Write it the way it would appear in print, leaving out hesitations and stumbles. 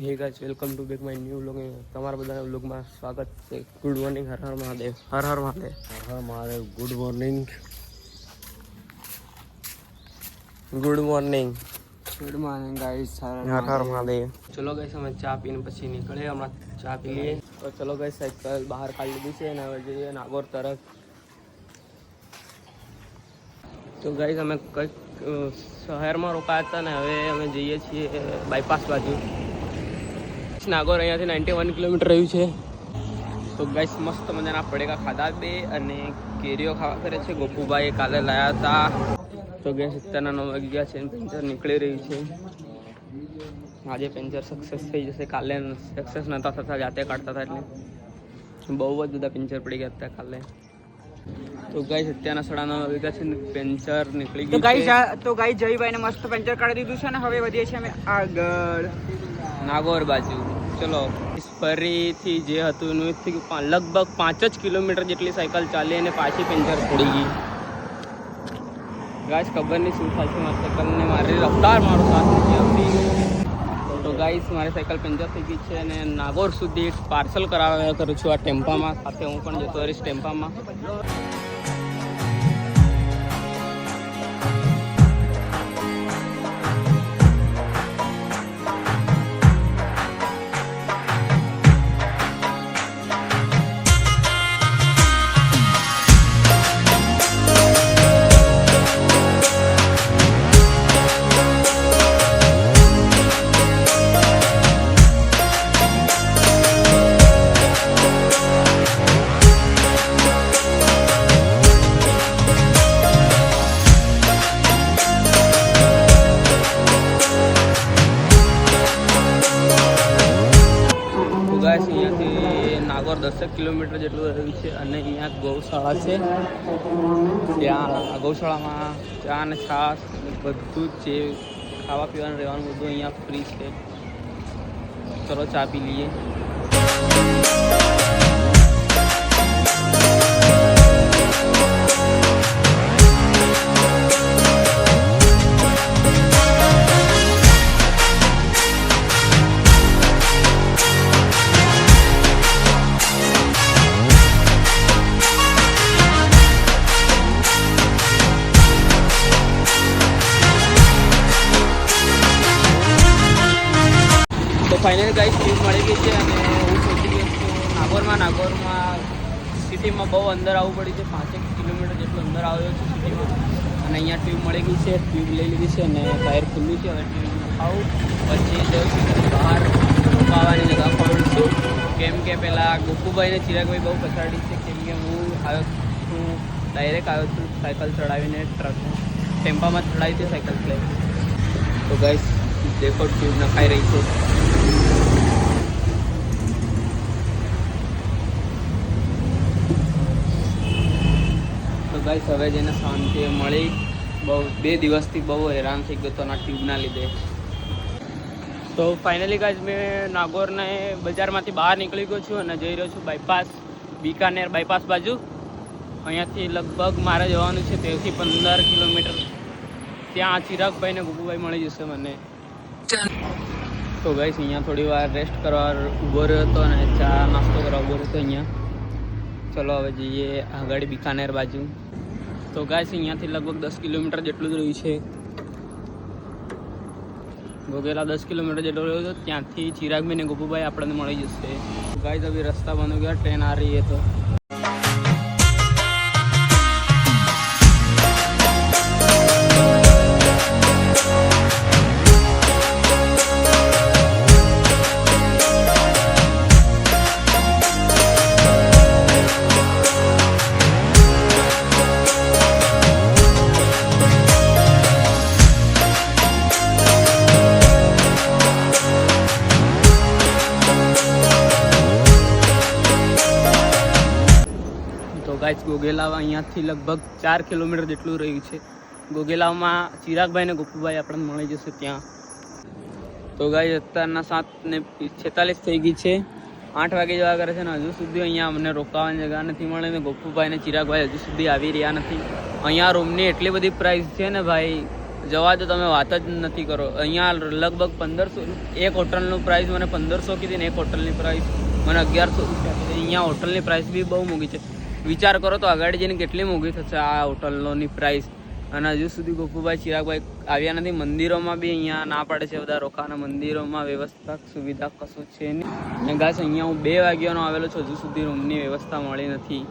હે guys, welcome to back my new vlog. તમારા બધાના વ્લોગમાં સ્વાગત છે. Good morning. Har Har Mahadev. Har Har Mahadev. Har Har Mahadev. Good morning. Good morning. Good morning guys. Har Har Mahadev. ચલો ગાઈસ, અમે ચા પીને પછી નીકળે. હમણાં ચા પી લઈએ. તો ચલો ગાઈસ, સાયકલ બહાર કાઢી લીધી છે અને હવે જઈએ નાગોર તરફ. તો ગાઈસ, અમે કંઈક શહેરમાં રોકાયા હતા ને હવે અમે જઈએ છીએ બાયપાસ બાજુ. નાગોર અહીંયાથી 91 કિલોમીટર રહ્યું છે. તો ગાઈસ, મસ્ત મજાના પડેકા ખાધા બે અને કેરીઓ ખાવા કરે છે. ગોપુભાઈ કાલે લાયા હતા. તો ગેસ અત્યારના 9 વાગી ગયા છે. પેન્ચર નીકળી રહ્યું છે. આજે પેન્ચર સક્સેસ થઈ જશે. કાલે સક્સેસ નહોતા થતા, જાતે કાઢતા હતા એટલે બહુ જ બધા પેન્ચર પડી ગયા હતા કાલે. તો ગાઈસ, અત્યારના 9:30 વાગ્યા છે. પેન્ચર નીકળી ગયું તો ગાઈસ જયભાઈને મસ્ત પેન્ચર કાઢી દીધું છે ને હવે વધીએ છીએ અમે આગળ નાગોર બાજુ. ચલો, ફરીથી જે હતું એનું લગભગ 5 જ કિલોમીટર જેટલી સાયકલ ચાલી અને પાછી પેન્ચર પડી ગઈ. ગાઈસ, ખબર નહીં શું થશે મારી સાયકલને. મારી રફતાર મારો સાથ નથી આવતી. તો ગાઈસ, મારી સાયકલ પેન્ચર થઈ ગઈ છે અને નાગોર સુધી પાર્સલ કરાવ્યા કરું છું આ ટેમ્પામાં. સાથે હું પણ જતો રહીશ ટેમ્પામાં. અહીંયાથી નાગોર 10 કિલોમીટર જેટલું રહ્યું છે અને અહીંયા ગૌશાળા છે. ત્યાં ગૌશાળામાં ચા અને છાશ બધું જ જે ખાવા પીવાનું રહેવાનું બધું અહીંયા ફ્રી છે. ચલો ચા પી લઈએ. ફાઇનલી ગાઈસ, ટ્યુબ મળી ગઈ છે અને હું સોચી ગયો છું નાગોરમાં સિટીમાં બહુ અંદર આવવું પડ્યું છે. 5 કિલોમીટર જેટલું અંદર આવ્યો છે સિટીમાં અને અહીંયા ટ્યુબ મળી ગઈ છે. ટ્યુબ લઈ લીધી છે અને ટાયર ખુલ્લું છે. હવે ટ્યુબ ખાવું પછી જઈશું બહાર રોકાવાની જગ્યા પહોંચશું. કેમ કે પહેલાં ગોપુભાઈ અને ચિરાગભાઈ બહુ પછાડી છે. કેમ કે હું આવ્યો છું ડાયરેક્ટ આવ્યો છું સાયકલ ચડાવીને ટેમ્પામાં ચડાવી હતી સાયકલ લઈ. તો ગાઈસ, દેખો ટ્યુબ નખાઈ રહી છે. તો ગાઈસ, હવે જેને શાંતિ મળી. બહુ 2 દિવસથી બહુ હેરાન થઈ ગયો હતો ના ટ્યુબના લીધે. તો ફાઇનલી ગાઈસ, મેં નાગોરને બજારમાંથી બહાર નીકળી ગયો છું અને જઈ રહ્યો છું બાયપાસ, બિકાનેર બાયપાસ બાજુ. અહીંયાથી લગભગ મારે જવાનું છે 13 થી 15 કિલોમીટર. ત્યાં ચિરાગભાઈ ને ગોપુભાઈ મળી જશે મને. તો ગાઈસ, અહીંયા થોડી વાર રેસ્ટ કરવા ઊભો રહ્યો હતો અને ચા નાસ્તો કરવા ઊભો રહ્યો હતો અહીંયા. ચલો હવે જઈએ આગળ બિકાનેર બાજુ. તો ગાઈસ, અહીંયાથી લગભગ 10 કિલોમીટર જેટલું જ રહ્યું છે. ગોગેલા 10 કિલોમીટર જેટલું રહ્યું છે. ત્યાંથી ચિરાગભાઈ ને ગોપુભાઈ આપણને મળી જશે. ગાઈસ, અભી રસ્તા બંધ हो गया, ट्रेन आ रही है. तो ગાઈસ, ગોગેલાવ અહીંયાથી લગભગ 4 કિલોમીટર જેટલું રહ્યું છે. ગોગેલાવમાં ચિરાગભાઈ ને ગોપુભાઈ આપણને મળી જશે ત્યાં. તો ગાઈસ, અત્યારના 7:46 થઈ ગઈ છે. 8 વાગે જવા કરે છે ને હજુ સુધી અહીંયા અમને રોકાવાની જગ્યા નથી મળે ને ગોપુભાઈ ને ચિરાગભાઈ હજુ સુધી આવી રહ્યા નથી. અહીંયા રૂમની એટલી બધી પ્રાઇસ છે ને ભાઈ, જવા તો તમે વાત જ નથી કરો. અહીંયા લગભગ 1500 એક હોટલનું પ્રાઇસ મને 1500 કીધી ને એક હોટલની પ્રાઇસ મને 1100 રૂપિયા કીધી. અહીંયા હોટલની પ્રાઇસ બી બહુ મોંઘી છે. વિચાર કરો તો આગળ જઈને કેટલી મોંઘી થશે આ હોટલની પ્રાઇસ. અને હજુ સુધી ગોપુભાઈ ચિરાગભાઈ આવ્યા નથી. મંદિરોમાં બી અહીંયા ના પાડે છે બધા રોકાવાના. મંદિરોમાં વ્યવસ્થા સુવિધા કશું છે નહીં. અને ગાઈસ અહીંયા હું 2 વાગ્યાનો આવેલો છું, હજુ સુધી રૂમની વ્યવસ્થા મળી નથી.